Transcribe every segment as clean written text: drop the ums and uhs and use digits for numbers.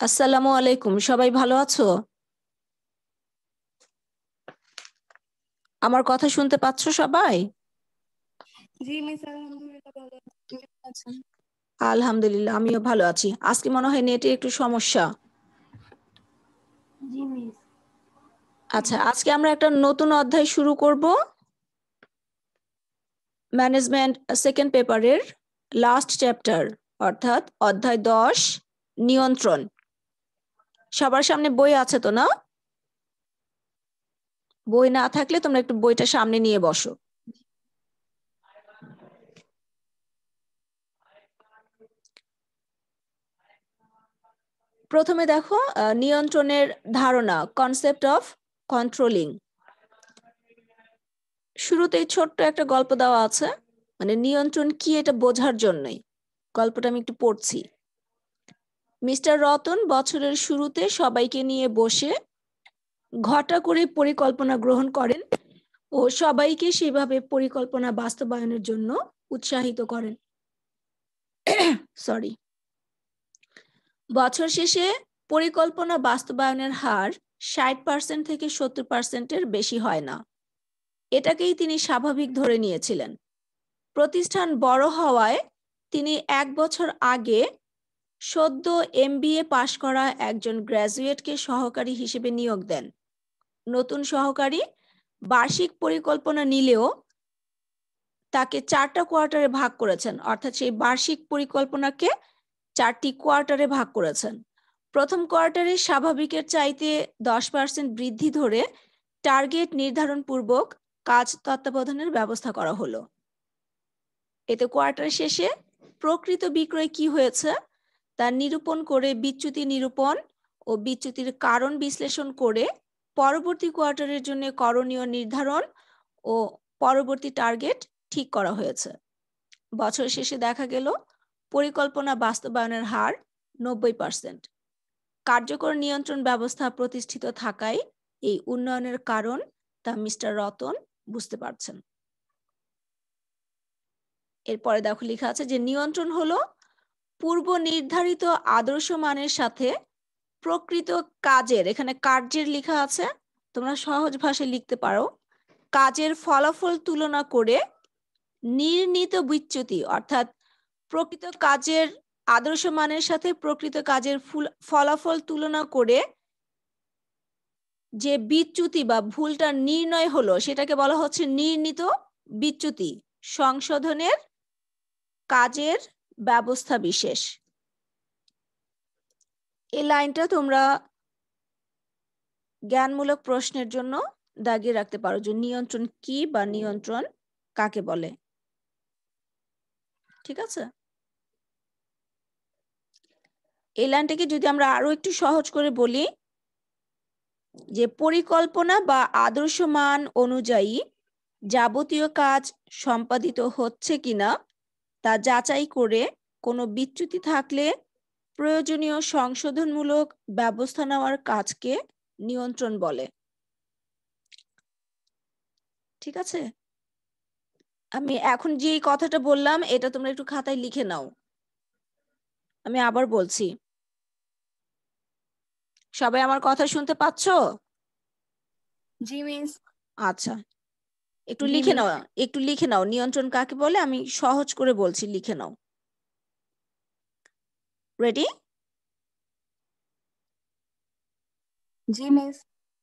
আসসালামু আলাইকুম, সবাই ভালো আছো? আমার কথা শুনতে পাচ্ছ সবাই? জি মিস, আলহামদুলিল্লাহ ভালো আছি। আপনি কেমন আছেন? আলহামদুলিল্লাহ, আমিও ভালো আছি। আজকে মনে হয় নেটের একটু সমস্যা। জি মিস। আচ্ছা, আজকে আমরা একটা নতুন অধ্যায় শুরু করব। ম্যানেজমেন্ট সেকেন্ড পেপারের লাস্ট চ্যাপ্টার, অর্থাৎ অধ্যায় 10, নিয়ন্ত্রণ। সবার সামনে বই আছে তো, না? বই না থাকলে তোমরা একটু বইটা সামনে নিয়ে বসো। প্রথমে দেখো, নিয়ন্ত্রণের ধারণা, কনসেপ্ট অফ কন্ট্রোলিং। শুরুতেই ছোট্ট একটা গল্প দেওয়া আছে, মানে নিয়ন্ত্রণ কি এটা বোঝার জন্যই। গল্পটা আমি একটু পড়ছি। মিস্টার রতন বছরের শুরুতে সবাইকে নিয়ে বসে ঘটা করে পরিকল্পনা গ্রহণ করেন ও সবাইকে সেভাবে পরিকল্পনা বাস্তবায়নের জন্য উৎসাহিত করেন। সরি। বছর শেষে পরিকল্পনা বাস্তবায়নের হার 60% থেকে 70%-এর বেশি হয় না। এটাকেই তিনি স্বাভাবিক ধরে নিয়েছিলেন। প্রতিষ্ঠান বড় হওয়ায় তিনি 1 বছর আগে সদ্য MBA পাশ করা একজন গ্র্যাজুয়েটকে সহকারী হিসেবে নিয়োগ দেন। নতুন সহকারী বার্ষিক পরিকল্পনা নিলেও তাকে 4টা কোয়ার্টারে ভাগ করেছেন, অর্থাৎ সেই বার্ষিক পরিকল্পনাকে 4টি কোয়ার্টারে ভাগ করেছেন। প্রথম কোয়ার্টারে স্বাভাবিকের চাইতে 10% বৃদ্ধি ধরে টার্গেট নির্ধারণ পূর্বক কাজ তত্ত্বাবধানের ব্যবস্থা করা হলো। এতে কোয়ার্টার শেষে প্রকৃত বিক্রয় কি হয়েছে তা নিরূপণ করে বিচ্যুতি নিরূপণ ও বিচ্যুতির কারণ বিশ্লেষণ করে পরবর্তী কোয়ার্টারের জন্য করণীয় নির্ধারণ ও পরবর্তী টার্গেট ঠিক করা হয়েছে। বছর শেষে দেখা গেল পরিকল্পনা বাস্তবায়নের হার 90%। কার্যকর নিয়ন্ত্রণ ব্যবস্থা প্রতিষ্ঠিত থাকায় এই উন্নয়নের কারণ তা মিস্টার রতন বুঝতে পারছেন। এরপরে দেখো লেখা আছে যে নিয়ন্ত্রণ হলো পূর্ব নির্ধারিত আদর্শ মানের সাথে প্রকৃত কাজের, এখানে কার্যের লেখা আছে, তোমরা সহজ ভাষায় লিখতে পারো, কাজের ফলাফল তুলনা করে নির্ণীত বিচ্যুতি, অর্থাৎ প্রকৃত কাজের আদর্শ মানের সাথে প্রকৃত কাজের ফলাফল তুলনা করে যে বিচ্যুতি বা ভুলটা নির্ণয় হলো সেটাকে বলা হচ্ছে নির্ণীত বিচ্যুতি সংশোধনের কাজের ব্যবস্থা বিশেষ। এই লাইনটা তোমরা জ্ঞানমূলক প্রশ্নের জন্য দাগিয়ে রাখতে পারো যে নিয়ন্ত্রণ কি বা নিয়ন্ত্রণ কাকে বলে। ঠিক আছে, এই লাইনটাকে যদি আমরা আরো একটু সহজ করে বলি যে পরিকল্পনা বা আদর্শ মান অনুযায়ী যাবতীয় কাজ সম্পাদিত হচ্ছে কিনা তা যাচাই করে কোনো বিচ্যুতি থাকলে প্রয়োজনীয় সংশোধনমূলক ব্যবস্থা নেওয়ার কাজকে নিয়ন্ত্রণ বলে। ঠিক আছে, আমি এখন যে কথাটা বললাম এটা তোমরা একটু খাতায় লিখে নাও। আমি আবার বলছি, সবাই আমার কথা শুনতে পাচ্ছো? জি মিস। আচ্ছা, একটু জি লিখে মিস। নাও, একটু লিখে নাও নিয়ন্ত্রণ কাকে বলে। আমি সহজ করে বলছি, লিখে নাও। রেডি? জি মিস।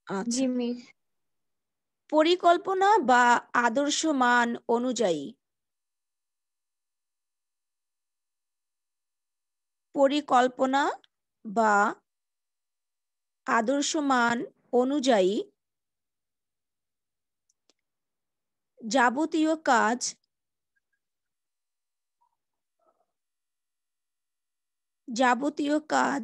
আচ্ছা, জি মিস। পরিকল্পনা বা আদর্শ মান অনুযায়ী, পরিকল্পনা বা আদর্শ মান অনুযায়ী যাবতীয় কাজ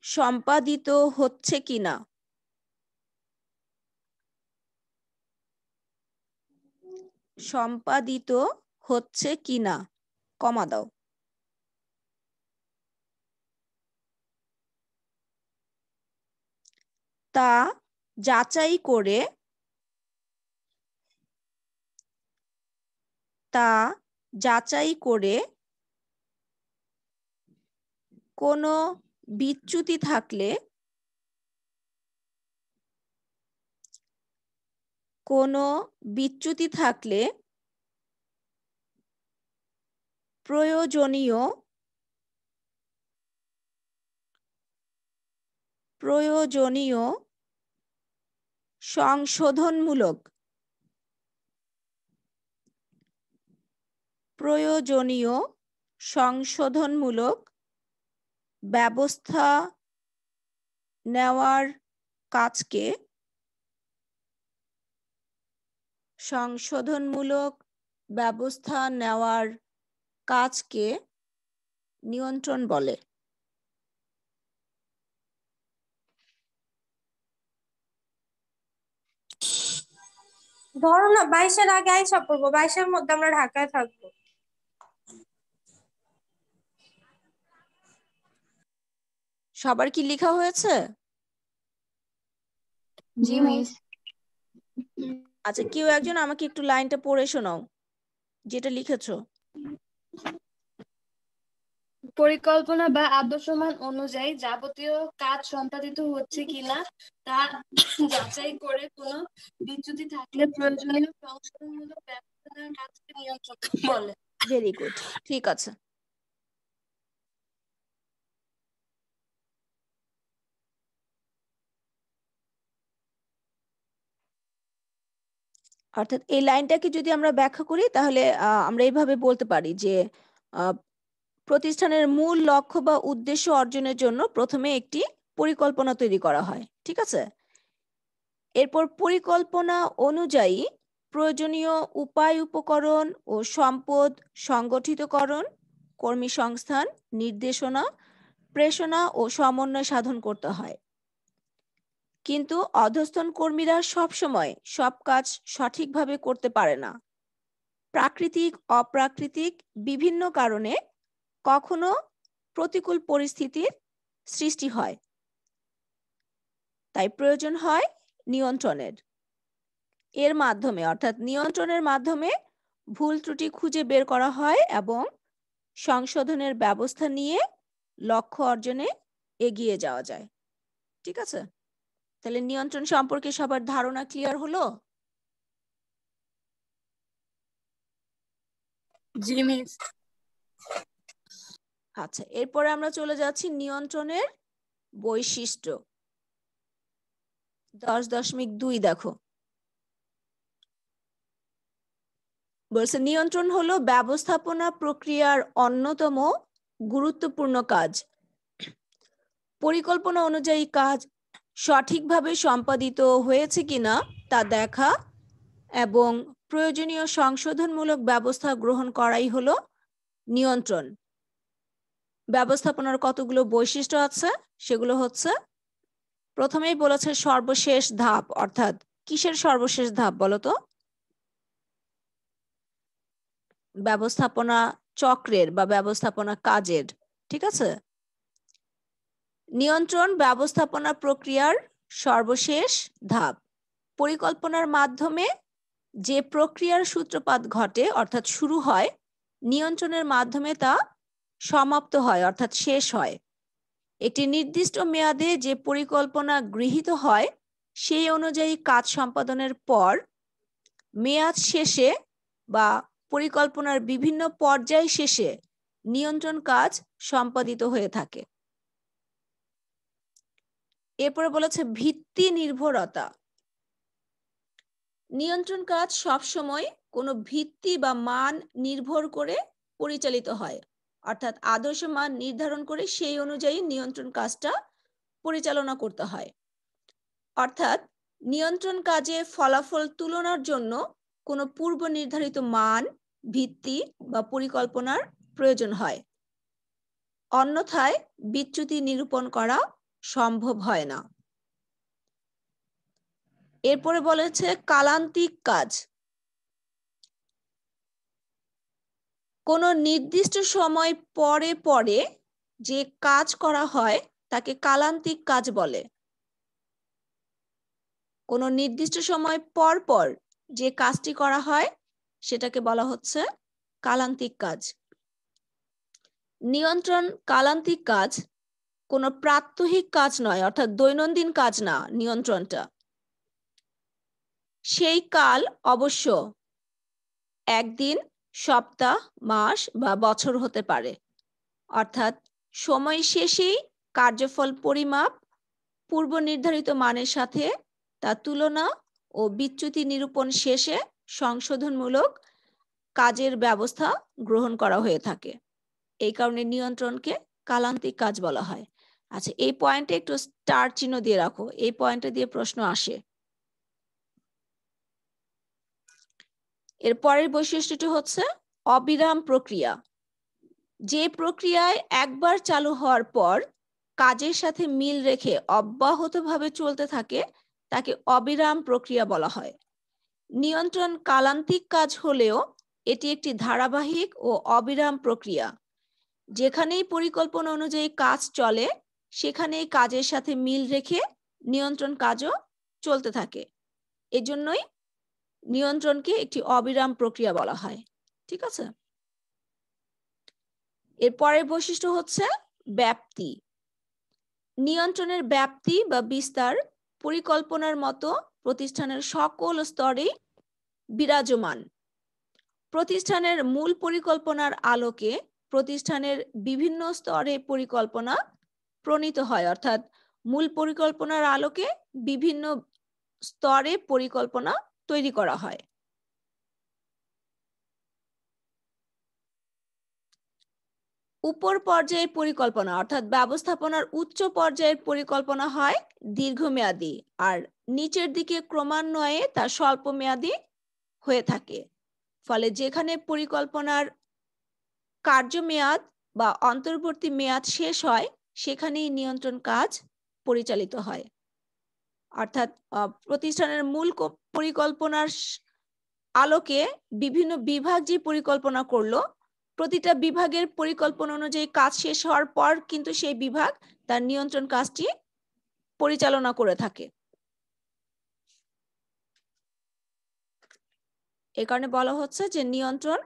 সম্পাদিত হচ্ছে কিনা, সম্পাদিত হচ্ছে কিনা, কমা দাও, তা যাচাই করে কোনো বিচ্যুতি থাকলে প্রয়োজনীয় সংশোধনমূলক ব্যবস্থা নেওয়ার কাজকে নিয়ন্ত্রণ বলে। ধরো না 22-এর আগে আইসা পড়বো, 22-এর মধ্যে আমরা ঢাকায় থাকবো। সবার কি লেখা হয়েছে? জি মিস। আচ্ছা, কেউ একজন আমাকে একটু লাইনটা পড়ে শোনাও যেটা লিখেছো। পরিকল্পনা বা আদর্শমান অনুযায়ী যাবতীয় কাজ সম্পাদিত হচ্ছে কিনা তা যাচাই করে কোনো বিচ্যুতি থাকলে প্রয়োজনীয় সংশোধনমূলক ব্যবস্থা নেওয়ার কাজকে নিয়ন্ত্রণ বলে। ভেরি গুড, ঠিক আছে। অর্থাৎ এই লাইনটাকে যদি আমরা ব্যাখ্যা করি তাহলে আমরা এইভাবে বলতে পারি যে প্রতিষ্ঠানের মূল লক্ষ্য বা উদ্দেশ্য অর্জনের জন্য প্রথমে একটি পরিকল্পনা তৈরি করা হয়, ঠিক আছে। এরপর পরিকল্পনা অনুযায়ী প্রয়োজনীয় উপায়, উপকরণ ও সম্পদ সংগঠিতকরণ, কর্মী সংস্থান, নির্দেশনা, প্রেষণা ও সমন্বয় সাধন করতে হয়। কিন্তু অধস্তন কর্মীরা সবসময় সব কাজ সঠিকভাবে করতে পারে না। প্রাকৃতিক, অপ্রাকৃতিক বিভিন্ন কারণে কখনো প্রতিকূল পরিস্থিতির সৃষ্টি হয়, তাই প্রয়োজন হয় নিয়ন্ত্রণের। এর মাধ্যমে অর্থাৎ নিয়ন্ত্রণের মাধ্যমে ভুল ত্রুটি খুঁজে বের করা হয় এবং সংশোধনের ব্যবস্থা নিয়ে লক্ষ্য অর্জনে এগিয়ে যাওয়া যায়, ঠিক আছে। তাহলে নিয়ন্ত্রণ সম্পর্কে সবার ধারণা ক্লিয়ার হলো? জি মিস। আচ্ছা, এরপরে আমরা চলে যাচ্ছি নিয়ন্ত্রণের বৈশিষ্ট্য। 10.2 দেখো, বলছে নিয়ন্ত্রণ হলো ব্যবস্থাপনা প্রক্রিয়ার অন্যতম গুরুত্বপূর্ণ কাজ। পরিকল্পনা অনুযায়ী কাজ সঠিকভাবে সম্পাদিত হয়েছে কিনা তা দেখা এবং প্রয়োজনীয় সংশোধনমূলক ব্যবস্থা গ্রহণ করাই হলো নিয়ন্ত্রণ। ব্যবস্থাপনার কতগুলো বৈশিষ্ট্য আছে, সেগুলো হচ্ছে, প্রথমেই বলেছে সর্বশেষ ধাপ, অর্থাৎ কিসের সর্বশেষ ধাপ বলতো? ব্যবস্থাপনা চক্রের বা ব্যবস্থাপনা কাজের, ঠিক আছে। নিয়ন্ত্রণ ব্যবস্থাপনা প্রক্রিয়ার সর্বশেষ ধাপ। পরিকল্পনার মাধ্যমে যে প্রক্রিয়ার সূত্রপাত ঘটে অর্থাৎ শুরু হয়, নিয়ন্ত্রণের মাধ্যমে তা সমাপ্ত হয় অর্থাৎ শেষ হয়। একটি নির্দিষ্ট মেয়াদে যে পরিকল্পনা গৃহীত হয় সেই অনুযায়ী কাজ সম্পাদনের পর মেয়াদ শেষে বা পরিকল্পনার বিভিন্ন পর্যায় শেষে নিয়ন্ত্রণ কাজ সম্পাদিত হয়ে থাকে। এরপরে বলেছে ভিত্তি নির্ভরতা। নিয়ন্ত্রণ কাজ সবসময় কোনো ভিত্তি বা মান নির্ভর করে পরিচালিত হয়, অর্থাৎ আদর্শ মান নির্ধারণ করে সেই অনুযায়ী নিয়ন্ত্রণ কাজটা পরিচালনা করতে হয়। অর্থাৎ নিয়ন্ত্রণ কাজে ফলাফল তুলনার জন্য কোনো পূর্ব নির্ধারিত মান, ভিত্তি বা পরিকল্পনার প্রয়োজন হয়, অন্যথায় বিচ্যুতি নিরূপণ করা সম্ভব হয় না। এরপরে বলেছে কালান্তিক কাজ। কোনো নির্দিষ্ট সময় পরে পরে যে কাজ করা হয় তাকে কালান্তিক কাজ বলে। কোনো নির্দিষ্ট সময় পর পর যে কাজটি করা হয় সেটাকে বলা হচ্ছে কালান্তিক কাজ। নিয়ন্ত্রণ কালান্তিক কাজ কোনো প্রাত্যহিক কাজ নয়, অর্থাৎ দৈনন্দিন কাজ না নিয়ন্ত্রণটা। সেই কাল অবশ্য একদিন, সপ্তাহ, মাস বা বছর হতে পারে। অর্থাৎ সময় শেষেই কার্যফল পরিমাপ, পূর্ব নির্ধারিত মানের সাথে তা তুলনা ও বিচ্যুতি নিরূপণ শেষে সংশোধনমূলক কাজের ব্যবস্থা গ্রহণ করা হয়ে থাকে। এই কারণে নিয়ন্ত্রণকে কালান্তিক কাজ বলা হয়। আচ্ছা, এই পয়েন্টে একটু স্টার চিহ্ন দিয়ে রাখো, এই পয়েন্টে দিয়ে প্রশ্ন আসে। এর পরের বৈশিষ্ট্যটি হচ্ছে অবিরাম প্রক্রিয়া। যে প্রক্রিয়ায় একবার চালু হওয়ার পর কাজের সাথে মিল রেখে অব্যাহতভাবে চলতে থাকে তাকে অবিরাম প্রক্রিয়া বলা হয়। নিয়ন্ত্রণ কালান্তিক কাজ হলেও এটি একটি ধারাবাহিক ও অবিরাম প্রক্রিয়া। যেখানেই পরিকল্পনা অনুযায়ী কাজ চলে সেখানেই কাজের সাথে মিল রেখে নিয়ন্ত্রণ কাজও চলতে থাকে। এজন্যই নিয়ন্ত্রণকে একটি অবিরাম প্রক্রিয়া বলা হয়। ঠিক আছে, এর পরের বৈশিষ্ট্য হচ্ছে ব্যাপ্তি। নিয়ন্ত্রণের ব্যাপ্তি বা বিস্তার পরিকল্পনার মতো প্রতিষ্ঠানের সকল স্তরেই বিরাজমান। প্রতিষ্ঠানের মূল পরিকল্পনার আলোকে প্রতিষ্ঠানের বিভিন্ন স্তরে পরিকল্পনা প্রণীত হয়, অর্থাৎ মূল পরিকল্পনার আলোকে বিভিন্ন স্তরে পরিকল্পনা তৈরি করা হয়। উপর পর্যায়ের পরিকল্পনা অর্থাৎ ব্যবস্থাপনার উচ্চ পর্যায়ের পরিকল্পনা হয় দীর্ঘমেয়াদী, আর নিচের দিকে ক্রমান্বয়ে তা স্বল্পমেয়াদী হয়ে থাকে। ফলে যেখানে পরিকল্পনার কার্যমেয়াদ বা অন্তর্বর্তী মেয়াদ শেষ হয় সেখানেই নিয়ন্ত্রণ কাজ পরিচালিত হয়। অর্থাৎ প্রতিষ্ঠানের মূল পরিকল্পনার আলোকে বিভিন্ন বিভাগ যে পরিকল্পনা করলো, প্রতিটা বিভাগের পরিকল্পনা অনুযায়ী কাজ শেষ হওয়ার পর কিন্তু সেই বিভাগ তার নিয়ন্ত্রণ কাজটি পরিচালনা করে থাকে। এ কারণে বলা হচ্ছে যে নিয়ন্ত্রণ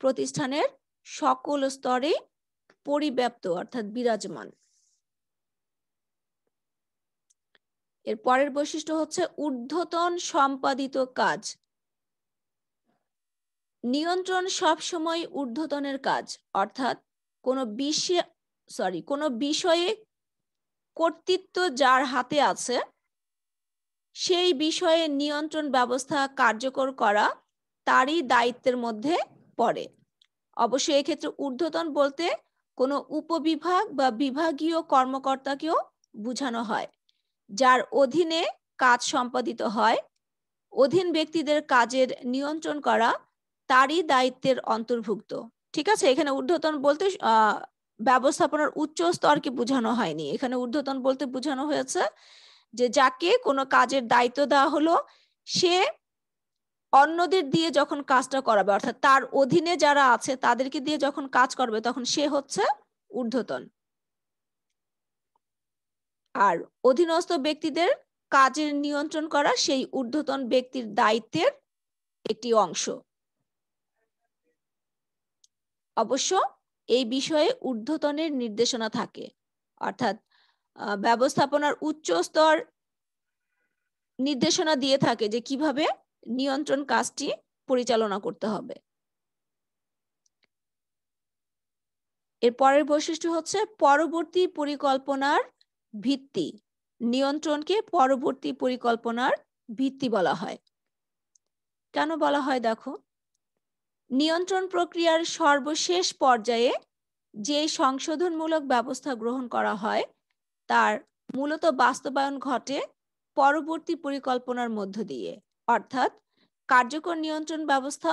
প্রতিষ্ঠানের সকল স্তরে পরিব্যাপ্ত অর্থাৎ বিরাজমান। এর পরের বৈশিষ্ট্য হচ্ছে ঊর্ধ্বতন সম্পাদিত কাজ। নিয়ন্ত্রণ সবসময় ঊর্ধ্বতনের কাজ, অর্থাৎ কোনো বিষয়ে কর্তৃত্ব যার হাতে আছে সেই বিষয়ে নিয়ন্ত্রণ ব্যবস্থা কার্যকর করা তারই দায়িত্বের মধ্যে পড়ে। অবশ্যই এক্ষেত্রে ঊর্ধ্বতন বলতে কোনো উপবিভাগ বা বিভাগীয় কর্মকর্তাকেও বোঝানো হয়, যার অধীনে কাজ সম্পাদিত হয়। অধীন ব্যক্তিদের কাজের নিয়ন্ত্রণ করা তারই দায়িত্বের অন্তর্ভুক্ত। ঠিক আছে, এখানে ঊর্ধ্বতন বলতে ব্যবস্থাপনার উচ্চ স্তরকে বোঝানো হয়নি। এখানে ঊর্ধ্বতন বলতে বোঝানো হয়েছে যে যাকে কোনো কাজের দায়িত্ব দেওয়া হলো সে অন্যদের দিয়ে যখন কাজটা করাবে, অর্থাৎ তার অধীনে যারা আছে তাদেরকে দিয়ে যখন কাজ করবে তখন সে হচ্ছে ঊর্ধ্বতন। আর অধীনস্থ ব্যক্তিদের কাজের নিয়ন্ত্রণ করা সেই ঊর্ধ্বতন ব্যক্তির দায়িত্বের একটি অংশ। অবশ্য এই বিষয়ে ঊর্ধ্বতনের নির্দেশনা থাকে, অর্থাৎ ব্যবস্থাপনার উচ্চ স্তর নির্দেশনা দিয়ে থাকে যে কিভাবে নিয়ন্ত্রণ কাজটি পরিচালনা করতে হবে। এর পরের বৈশিষ্ট্য হচ্ছে পরবর্তী পরিকল্পনার ভিত্তি। নিয়ন্ত্রণকে পরবর্তী পরিকল্পনার ভিত্তি বলা হয়। কেন বলা হয় দেখো, নিয়ন্ত্রণ প্রক্রিয়ার সর্বশেষ পর্যায়ে যে সংশোধনমূলক ব্যবস্থা গ্রহণ করা হয় তার মূলত বাস্তবায়ন ঘটে পরবর্তী পরিকল্পনার মধ্য দিয়ে, অর্থাৎ কার্যকর নিয়ন্ত্রণ ব্যবস্থা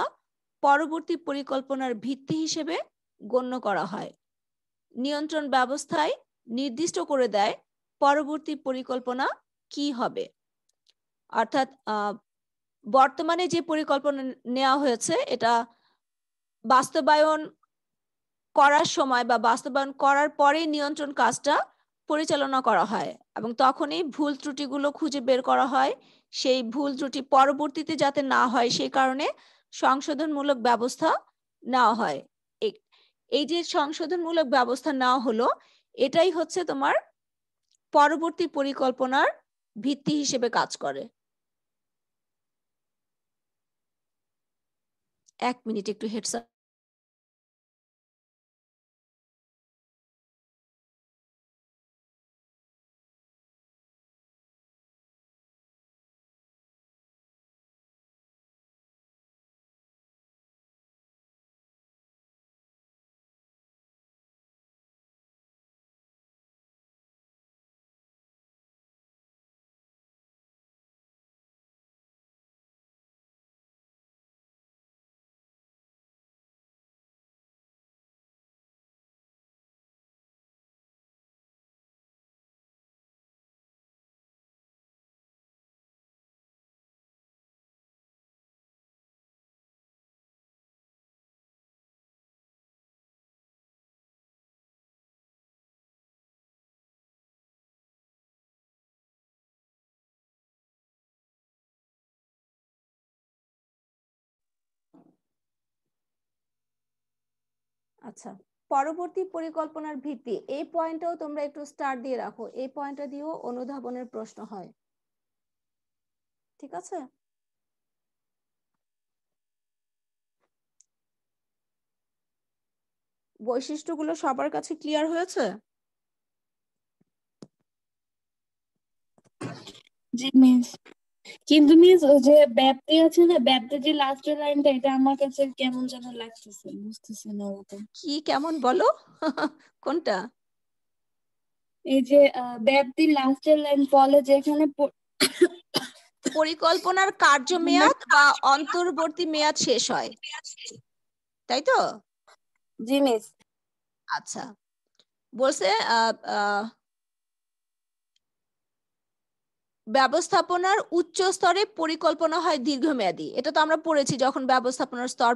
পরবর্তী পরিকল্পনার ভিত্তি হিসেবে গণ্য করা হয়। নিয়ন্ত্রণ ব্যবস্থায় নির্দিষ্ট করে দেয় পরবর্তী পরিকল্পনা কি হবে। অর্থাৎ বর্তমানে যে পরিকল্পনা নেওয়া হয়েছে এটা বাস্তবায়ন করার সময় বা বাস্তবায়ন করার পরে নিয়ন্ত্রণ কাজটা পরিচালনা করা হয় এবং তখনই ভুল ত্রুটিগুলো খুঁজে বের করা হয়। সেই ভুল ত্রুটি পরবর্তীতে যাতে না হয় সেই কারণে সংশোধনমূলক ব্যবস্থা নেওয়া হয়। এই যে সংশোধনমূলক ব্যবস্থা নেওয়া হলো এটাই হচ্ছে তোমার পরবর্তী পরিকল্পনার ভিত্তি হিসেবে কাজ করে। 1 মিনিট একটু হেডস আপ। আচ্ছা, পরবর্তী পরিকল্পনার ভিত্তি, এই পয়েন্টটাও তোমরা একটু স্টার দিয়ে রাখো। এই পয়েন্টটা দিয়েও অনুধাবনের প্রশ্ন হয়। ঠিক আছে? বৈশিষ্ট্যগুলো সবার কাছে ক্লিয়ার হয়েছে? জি মিস। কিন্তু মিস ওই যে ব্যাপ্তি আছে না, ব্যাপ্তির যে লাস্টের লাইনটা, এটা আমার কাছে কেমন যেন লাগতেছে, বুঝতেছি না ওরকম। কি কেমন বলো? কোনটা? এই যে ব্যাপ্তির লাস্টের লাইন, ফলে যেখানে পরিকল্পনার কার্যমেয়াদ বা অন্তর্বর্তী মেয়াদ শেষ হয়, তাই তো? জি মিস। আচ্ছা, বলছে ব্যবস্থাপনার উচ্চ স্তরে পরিকল্পনা হয় দীর্ঘমেয়াদী। এটা তো আমরা পড়েছি যখন ব্যবস্থাপনার স্তর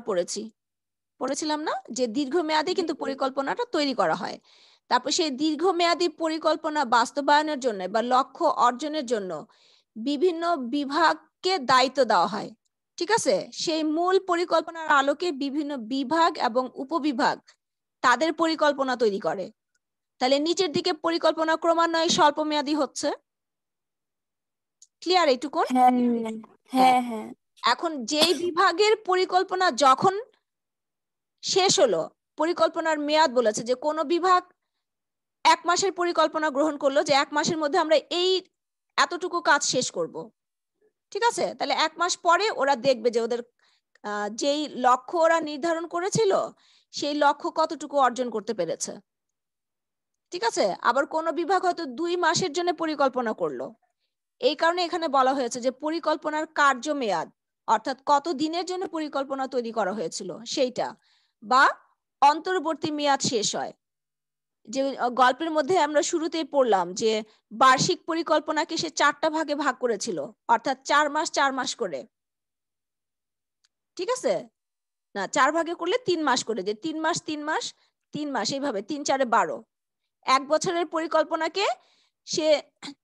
পড়েছিলাম না, যে দীর্ঘমেয়াদী কিন্তু পরিকল্পনাটা তৈরি করা হয়। তারপর সেই দীর্ঘমেয়াদী পরিকল্পনা বাস্তবায়নের জন্য বা লক্ষ্য অর্জনের জন্য বিভিন্ন বিভাগকে দায়িত্ব দেওয়া হয়। ঠিক আছে? সেই মূল পরিকল্পনার আলোকে বিভিন্ন বিভাগ এবং উপবিভাগ তাদের পরিকল্পনা তৈরি করে। তাহলে নিচের দিকে পরিকল্পনা ক্রমান্বয়ে স্বল্প মেয়াদী হচ্ছে। ক্লিয়ার এইটুকুন? হ্যাঁ হ্যাঁ। হ্যাঁ হ্যাঁ। এখন যেই বিভাগের পরিকল্পনা যখন শেষ হলো, পরিকল্পনার মেয়াদ বলেছে যে কোন বিভাগ 1 মাসের পরিকল্পনা গ্রহণ করলো যে 1 মাসের মধ্যে আমরা এই এতটুকু কাজ শেষ করব। ঠিক আছে? তাহলে 1 মাস পরে ওরা দেখবে যে ওদের যেই লক্ষ্য ওরা নির্ধারণ করেছিল সেই লক্ষ্য কতটুকু অর্জন করতে পেরেছে। ঠিক আছে? আবার কোন বিভাগ হয়তো 2 মাসের জন্য পরিকল্পনা করলো। এই কারণে এখানে বলা হয়েছে যে পরিকল্পনার কার্যমেয়াদ, অর্থাৎ কত দিনের জন্য পরিকল্পনা তৈরি করা হয়েছিল সেইটা, বা অন্তর্বর্তী মেয়াদ শেষ হয়। যে গল্পের মধ্যে আমরা শুরুতেই পড়লাম যে বার্ষিক পরিকল্পনাকে সে 4টা ভাগে ভাগ করেছিল, অর্থাৎ 4 মাস 4 মাস করে। ঠিক আছে? না, 4 ভাগে করলে 3 মাস করে, যে 3 মাস 3 মাস 3 মাস, এইভাবে 3 4 12। 1 বছরের পরিকল্পনাকে সে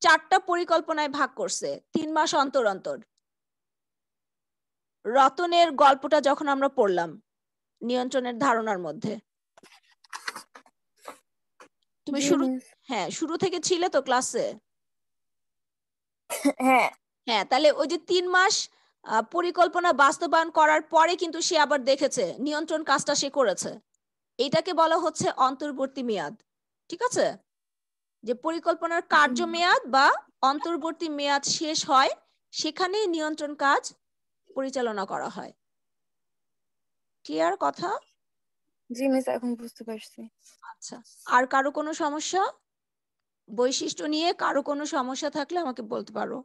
4টা পরিকল্পনায় ভাগ করছে 3 মাস অন্তর অন্তর। রতনের গল্পটা যখন আমরা পড়লাম নিয়ন্ত্রণের ধারণার মধ্যে, তুমি শুরু থেকে ছিলে তো ক্লাসে? হ্যাঁ হ্যাঁ, তাহলে ওই যে 3 মাস পরিকল্পনা বাস্তবায়ন করার পরে কিন্তু সে আবার দেখেছে নিয়ন্ত্রণ কাজটা সে করেছে। এটাকে বলা হচ্ছে অন্তর্বর্তী মেয়াদ। ঠিক আছে? যে পরিকল্পনার কার্যমেয়াদ বা অন্তর্বর্তী মেয়াদ শেষ হয়, সেখানেই নিয়ন্ত্রণ কাজ পরিচালনা করা হয়। ক্লিয়ার কথা? জি মিস, এখন বুঝতে পারছি। আচ্ছা, আর কারো কোনো সমস্যা? বৈশিষ্ট্য নিয়ে কারো কোনো সমস্যা থাকলে আমাকে বলতে পারো।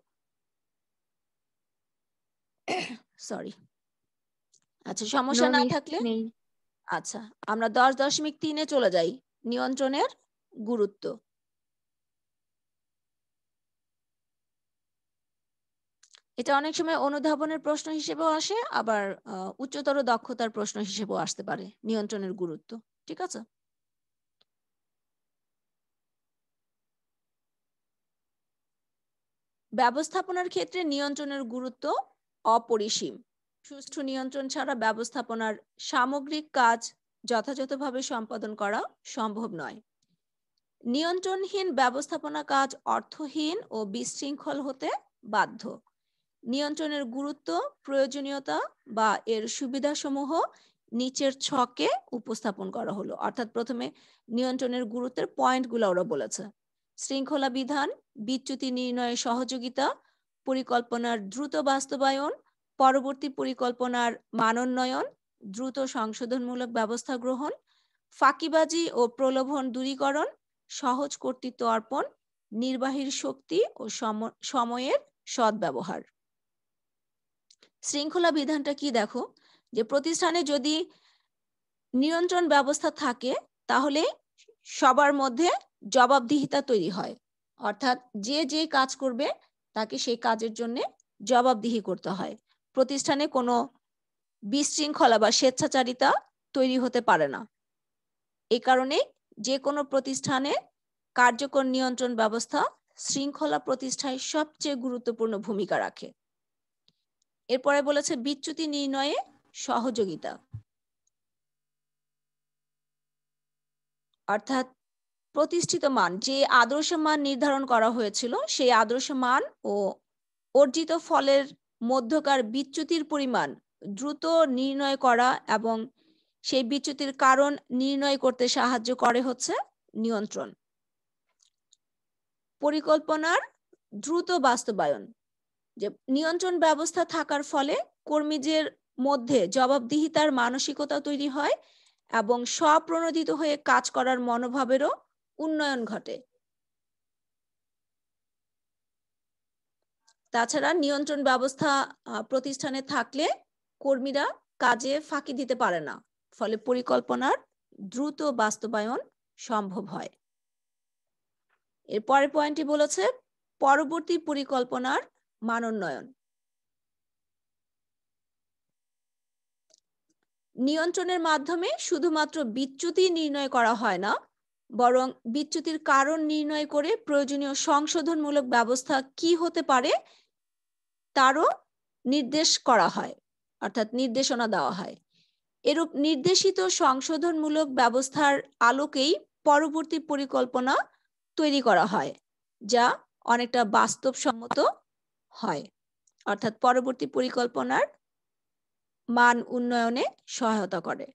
সরি। আচ্ছা, সমস্যা না থাকলে আচ্ছা, আমরা 10.3 এ চলে যাই, নিয়ন্ত্রণের গুরুত্ব। এটা অনেক সময় অনুধাবনের প্রশ্ন হিসেবেও আসে, আবার উচ্চতর দক্ষতার প্রশ্ন হিসেবেও আসতে পারে নিয়ন্ত্রণের গুরুত্ব। ঠিক আছে? ব্যবস্থাপনার ক্ষেত্রে নিয়ন্ত্রণের গুরুত্ব অপরিসীম। সুষ্ঠু নিয়ন্ত্রণ ছাড়া ব্যবস্থাপনার সামগ্রিক কাজ যথাযথভাবে সম্পাদন করা সম্ভব নয়। নিয়ন্ত্রণহীন ব্যবস্থাপনা কাজ অর্থহীন ও বিশৃঙ্খল হতে বাধ্য। নিয়ন্ত্রণের গুরুত্ব, প্রয়োজনীয়তা বা এর সুবিধাসমূহ নিচের ছকে উপস্থাপন করা হলো। অর্থাৎ প্রথমে নিয়ন্ত্রণের গুরুত্বের পয়েন্টগুলো ওরা বলেছে। শৃঙ্খলা বিধান, বিচ্যুতি নির্ণয়ে সহযোগিতা, পরিকল্পনার দ্রুত বাস্তবায়ন, পরবর্তী পরিকল্পনার মানোন্নয়ন, দ্রুত সংশোধনমূলক ব্যবস্থা গ্রহণ, ফাঁকিবাজি ও প্রলোভন দূরীকরণ, সহজ কর্তৃত্ব অর্পণ, নির্বাহীর শক্তি ও সময়ের সদ্ব্যবহার। শৃঙ্খলা বিধানটা কি দেখো, যে প্রতিষ্ঠানে যদি নিয়ন্ত্রণ ব্যবস্থা থাকে তাহলে সবার মধ্যে জবাবদিহিতা তৈরি হয়। অর্থাৎ যে যে কাজ করবে তাকে সেই কাজের জন্য জবাবদিহি করতে হয়। প্রতিষ্ঠানে কোনো বিশৃঙ্খলা বা স্বেচ্ছাচারিতা তৈরি হতে পারে না। এই কারণে যে কোনো প্রতিষ্ঠানে কার্যকর নিয়ন্ত্রণ ব্যবস্থা শৃঙ্খলা প্রতিষ্ঠায় সবচেয়ে গুরুত্বপূর্ণ ভূমিকা রাখে। এরপরে বলেছে বিচ্যুতি নির্ণয়ে সহযোগিতা, অর্থাৎ প্রতিষ্ঠিত মান, যে আদর্শ মান নির্ধারণ করা হয়েছিল সেই আদর্শ মান ও অর্জিত ফলের মধ্যকার বিচ্যুতির পরিমাণ দ্রুত নির্ণয় করা এবং সেই বিচ্যুতির কারণ নির্ণয় করতে সাহায্য করে হচ্ছে নিয়ন্ত্রণ। পরিকল্পনার দ্রুত বাস্তবায়ন, যে নিয়ন্ত্রণ ব্যবস্থা থাকার ফলে কর্মীদের মধ্যে জবাবদিহিতার মানসিকতা তৈরি হয় এবং স্বপ্রণোদিত হয়ে কাজ করার মনোভাবেরও উন্নয়ন ঘটে। তাছাড়া নিয়ন্ত্রণ ব্যবস্থা প্রতিষ্ঠানে থাকলে কর্মীরা কাজে ফাঁকি দিতে পারে না, ফলে পরিকল্পনার দ্রুত বাস্তবায়ন সম্ভব হয়। এর পরের পয়েন্টটি বলেছে পরবর্তী পরিকল্পনার মানোন্নয়ন। নিয়ন্ত্রণের মাধ্যমে শুধুমাত্র বিচ্যুতি নির্ণয় করা হয় না, বরং বিচ্যুতির কারণ নির্ণয় করে প্রয়োজনীয় সংশোধনমূলক ব্যবস্থা কি হতে পারে তারও নির্দেশ করা হয়, অর্থাৎ নির্দেশনা দেওয়া হয়। এরূপ নির্দেশিত সংশোধনমূলক ব্যবস্থার আলোকেই পরবর্তী পরিকল্পনা তৈরি করা হয়, যা অনেকটা বাস্তবসম্মত হয়। অর্থাৎ পরবর্তী পরিকল্পনার মান উন্নয়নে সহায়তা করে।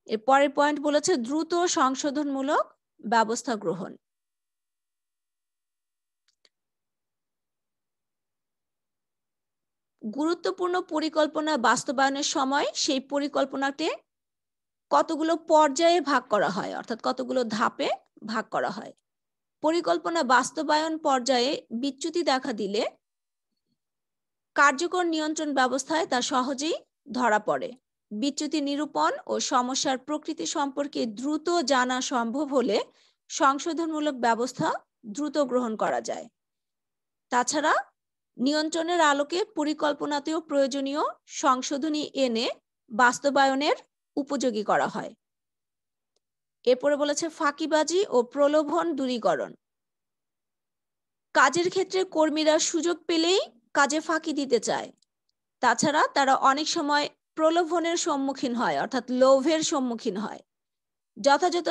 এর পরের পয়েন্ট বলেছে দ্রুত সংশোধনমূলক ব্যবস্থা গ্রহণ। গুরুত্বপূর্ণ পরিকল্পনা বাস্তবায়নের সময় সেই পরিকল্পনাতে কতগুলো পর্যায়ে ভাগ করা হয়, অর্থাৎ কতগুলো ধাপে ভাগ করা হয়। পরিকল্পনা বাস্তবায়ন পর্যায়ে বিচ্যুতি দেখা দিলে কার্যকর নিয়ন্ত্রণ ব্যবস্থায় তা সহজেই ধরা পড়ে। বিচ্যুতি নিরূপণ ও সমস্যার প্রকৃতি সম্পর্কে দ্রুত জানা সম্ভব হলে সংশোধনমূলক ব্যবস্থা দ্রুত গ্রহণ করা যায়। তাছাড়া নিয়ন্ত্রণের আলোকে পরিকল্পনাতেও প্রয়োজনীয় সংশোধনী এনে বাস্তবায়নের উপযোগী করা হয়। এরপরে বলেছে ফাঁকিবাজি ও প্রলোভন দূরীকরণ। কাজের ক্ষেত্রে কর্মীরা সুযোগ পেলেই কাজে ফাঁকি দিতে চায়। তাছাড়া তারা অনেক সময় প্রলোভনের সম্মুখীন হয়, অর্থাৎ লোভের সম্মুখীন হয়। যথাযথ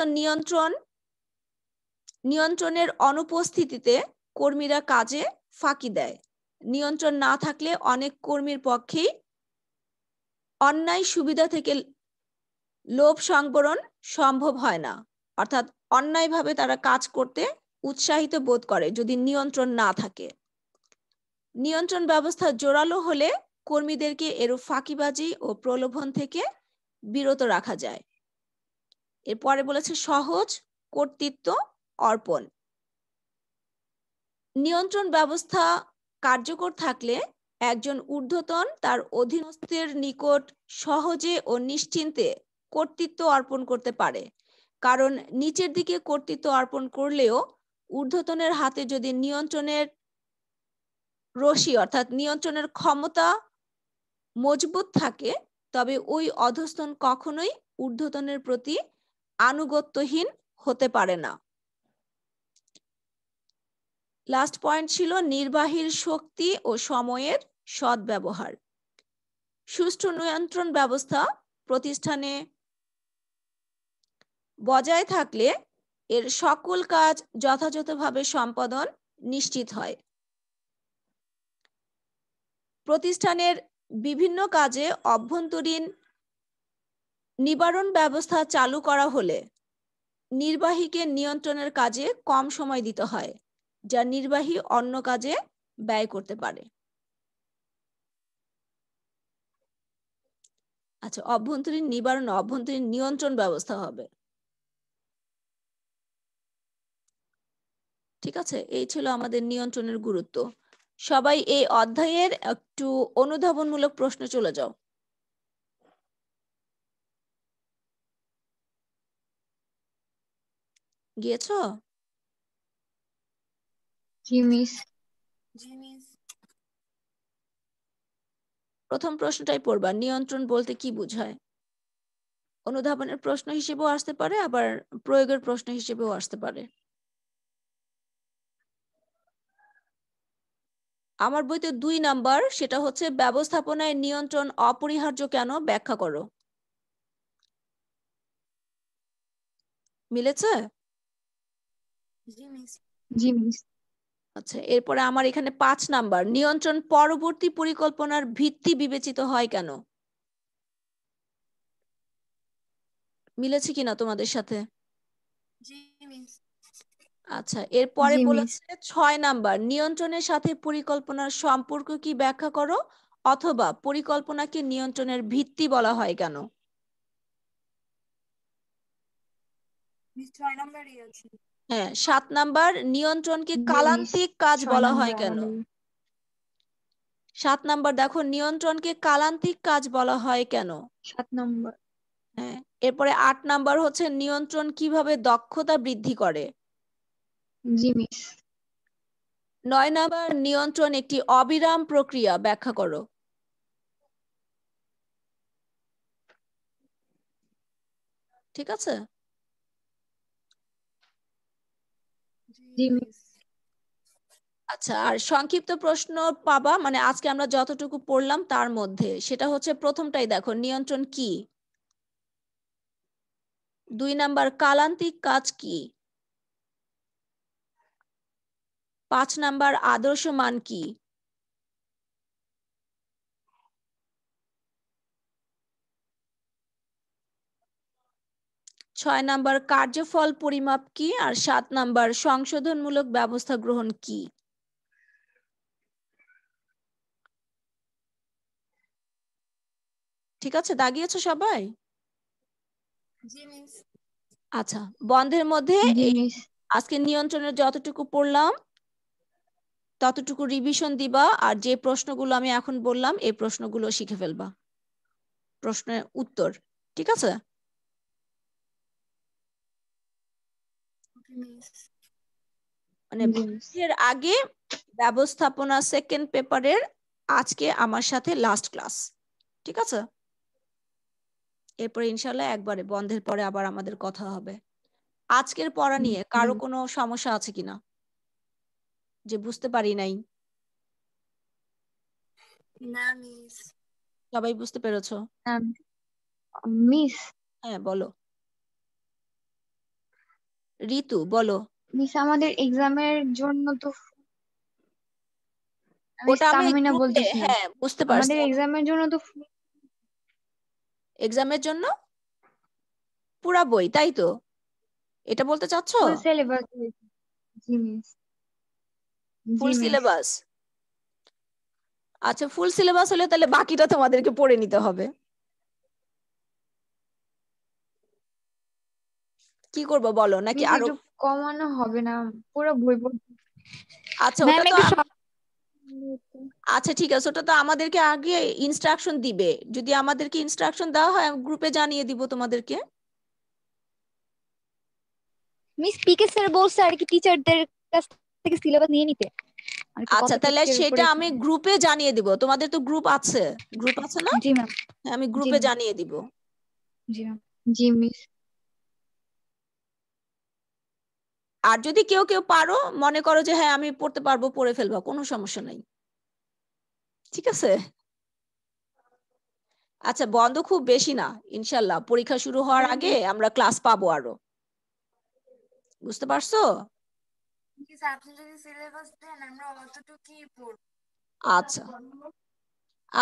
নিয়ন্ত্রণের অনুপস্থিতিতে কর্মীরা কাজে ফাঁকি দেয়। নিয়ন্ত্রণ না থাকলে অনেক কর্মীর পক্ষেই অন্যায় সুবিধা থেকে লোভ সংবরণ সম্ভব হয় না, অর্থাৎ অন্যায়ভাবে তারা কাজ করতে উৎসাহিত বোধ করে যদি নিয়ন্ত্রণ না থাকে। নিয়ন্ত্রণ ব্যবস্থা জোরালো হলে কর্মীদেরকে এরূপ ফাঁকিবাজি ও প্রলোভন থেকে বিরত রাখা যায়। এরপরে বলেছে সহজ কর্তৃত্ব অর্পণ। নিয়ন্ত্রণ ব্যবস্থা কার্যকর থাকলে একজন ঊর্ধ্বতন তার অধীনস্থের নিকট সহজে ও নিশ্চিন্তে কর্তৃত্ব অর্পণ করতে পারে, কারণ নিচের দিকে কর্তৃত্ব অর্পণ করলেও ঊর্ধ্বতনের হাতে যদি নিয়ন্ত্রণের রশি অর্থাৎ নিয়ন্ত্রণের ক্ষমতা মজবুত থাকে তবে ওই অধস্তন কখনোই ঊর্ধ্বতনের প্রতি আনুগত্যহীন হতে পারে না। লাস্ট পয়েন্ট ছিল নির্বাহীর শক্তি ও সময়ের সদ্ব্যবহার। সুষ্ঠু নিয়ন্ত্রণ ব্যবস্থা প্রতিষ্ঠানে বজায় থাকলে এর সকল কাজ যথাযথভাবে সম্পাদন নিশ্চিত হয়। প্রতিষ্ঠানের বিভিন্ন কাজে অভ্যন্তরীণ নিবারণ ব্যবস্থা চালু করা হলে নির্বাহীকে নিয়ন্ত্রণের কাজে কম সময় দিতে হয়, যা নির্বাহী অন্য কাজে ব্যয় করতে পারে। আচ্ছা, অভ্যন্তরীণ নিবারণ, অভ্যন্তরীণ নিয়ন্ত্রণ ব্যবস্থা হবে। ঠিক আছে, এই ছিল আমাদের নিয়ন্ত্রণের গুরুত্ব। সবাই এই অধ্যায়ের একটু অনুধাবনমূলক প্রশ্ন চলে যাও। গিয়েছো? জি মিস। প্রথম প্রশ্নটাই পড়বা, নিয়ন্ত্রণ বলতে কি বোঝায়। অনুধাবনের প্রশ্ন হিসেবেও আসতে পারে, আবার প্রয়োগের প্রশ্ন হিসেবেও আসতে পারে। আমার বইতে 2 নাম্বার, সেটা হচ্ছে ব্যবস্থাপনায় নিয়ন্ত্রণ অপরিহার্য কেন, ব্যাখ্যা করো। মিলেছে? জি মিস। আচ্ছা, এরপরে আমার এখানে 5 নাম্বার, নিয়ন্ত্রণ পরবর্তী পরিকল্পনার ভিত্তি বিবেচিত হয় কেন। মিলেছে কিনা তোমাদের সাথে? আচ্ছা, এরপরে জি মিস। বলেছে 6 নাম্বার, নিয়ন্ত্রণের সাথে পরিকল্পনার সম্পর্ক কি, ব্যাখ্যা করো, অথবা পরিকল্পনাকে নিয়ন্ত্রণের ভিত্তি বলা হয় কেন। হ্যাঁ, 7 নাম্বার, নিয়ন্ত্রণকে জি মিস। কালান্তিক কাজ 6 বলা নাম্বার হয় কেন। আমাদের। 7 নাম্বার দেখো, নিয়ন্ত্রণকে কালান্তিক কাজ বলা হয় কেন। 7 নাম্বার। হ্যাঁ, এরপরে 8 নাম্বার হচ্ছে নিয়ন্ত্রণ কিভাবে দক্ষতা বৃদ্ধি করে। জি মিস। 9 নাম্বার, নিয়ন্ত্রণ একটি অবিরাম প্রক্রিয়া, ব্যাখ্যা করো। ঠিক আছে? জি মিস। আচ্ছা, আর সংক্ষিপ্ত প্রশ্ন পাবা, মানে আজকে আমরা যতটুকু পড়লাম তার মধ্যে, সেটা হচ্ছে প্রথমটাই দেখো, নিয়ন্ত্রণ কি। 2 নাম্বার, কালান্তিক কাজ কি। 5 নাম্বার, আদর্শ মান কি। 6 নাম্বার, কার্যফল পরিমাপ কি। আর 7 নাম্বার, সংশোধনমূলক ব্যবস্থা গ্রহণ কি। ঠিক আছে, দাগিয়েছো সবাই? আচ্ছা, বন্ধের মধ্যে জি এই মিস। আজকে নিয়ন্ত্রণের যতটুকু পড়লাম ততটুকু রিভিশন দিবা, আর যে প্রশ্নগুলো আমি এখন বললাম এই প্রশ্নগুলো শিখে ফেলবা, প্রশ্নের উত্তর। ঠিক আছে? মানে জি মিস। এর আগে ব্যবস্থাপনা সেকেন্ড পেপারের আজকে আমার সাথে লাস্ট ক্লাস। ঠিক আছে? এরপরে ইনশাল্লাহ একবারে বন্ধের পরে আবার আমাদের কথা হবে। আজকের পড়া নিয়ে কারো কোনো সমস্যা আছে কিনা, যে বুঝতে পারি নাই। না মিস। সবাই বুঝতে পেরেছো? মিস। হ্যাঁ, বলো। ঋতু বলো। মিস আমাদের এক্সামের জন্য তো আমি ওটা আমি তাহমিনা গ্রুপে, বলতেছিলাম। হ্যাঁ বুঝতে পারছি। আমাদের এক্সামের জন্য তো এক্সামের জন্য পুরা বই, তাই তো? এটা বলতে চাচ্ছো? Full syllabus. জি মিস। জি ফুল মিস। সিলেবাস। আচ্ছা, ফুল সিলেবাস হলে তাহলে বাকিটা তোমাদেরকে পড়ে নিতে হবে। কি করবো বলো, নাকি মিস আরো? একটু কমানো হবে না? পুরো বই পড়তে। আচ্ছা, ম্যাম ওটা তো একটু আচ্ছা ঠিক আছে, ওটা তো আমাদেরকে আগে ইনস্ট্রাকশন দিবে। যদি আমাদেরকে ইনস্ট্রাকশন দেওয়া হয় গ্রুপে জানিয়ে দিব তোমাদেরকে। মিস পিকে স্যার বলছে আর কি টিচারদের কাছ থেকে সিলেবাস নিয়ে নিতে আর কি কত আচ্ছা, তাহলে টেক্সটের উপরে। সেটা আমি গ্রুপে জানিয়ে দিব। তোমাদের তো গ্রুপ আছে, গ্রুপ আছে না? জি ম্যাম। হ্যাঁ, আমি জি গ্রুপে ম্যাম। জানিয়ে দিব। জি ম্যাম। জি মিস। আর যদি কেউ কেউ পারো, মনে করো যে হ্যাঁ আমি পড়তে পারবো, পড়ে ফেলবা, কোনো সমস্যা নাই। ঠিক আছে? আচ্ছা, বন্ধ খুব বেশি না, ইনশাল্লাহ পরীক্ষা শুরু হওয়ার আগে আমরা ক্লাস পাবো আরো। বুঝতে পারছো? আপনি যদি সিলেবাস দেন আমরা অতটুকুই পড়ব। আচ্ছা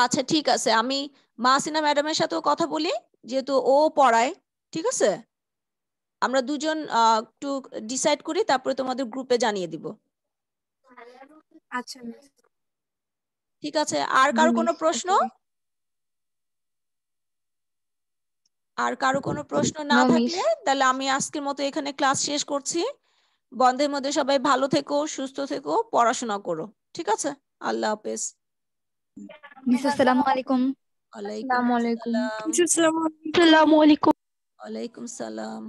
আচ্ছা ঠিক আছে, আমি মাহসিনা ম্যাডামের সাথেও কথা বলি, যেহেতু ও পড়ায়। ঠিক আছে, আমরা দুজন একটু ডিসাইড করি, তারপরে তোমাদের গ্রুপে জানিয়ে দিব। আচ্ছা মিস। ঠিক আছে, আর জি কারো মিস, কোনো প্রশ্ন? ওকে। আর কারো কোনো প্রশ্ন না নো মিস। থাকলে তাহলে আমি আজকের মতো এখানে ক্লাস শেষ করছি। বন্ধের মধ্যে সবাই ভালো থেকো, সুস্থ থেকো, পড়াশোনা করো। ঠিক আছে, আল্লাহ হাফেজ। মিস আসসালামু আলাইকুম। ওয়ালাইকুম আসসালামু আলাইকুম। আসসালাম। আসসালামু আলাইকুম। ওয়ালাইকুম সালাম।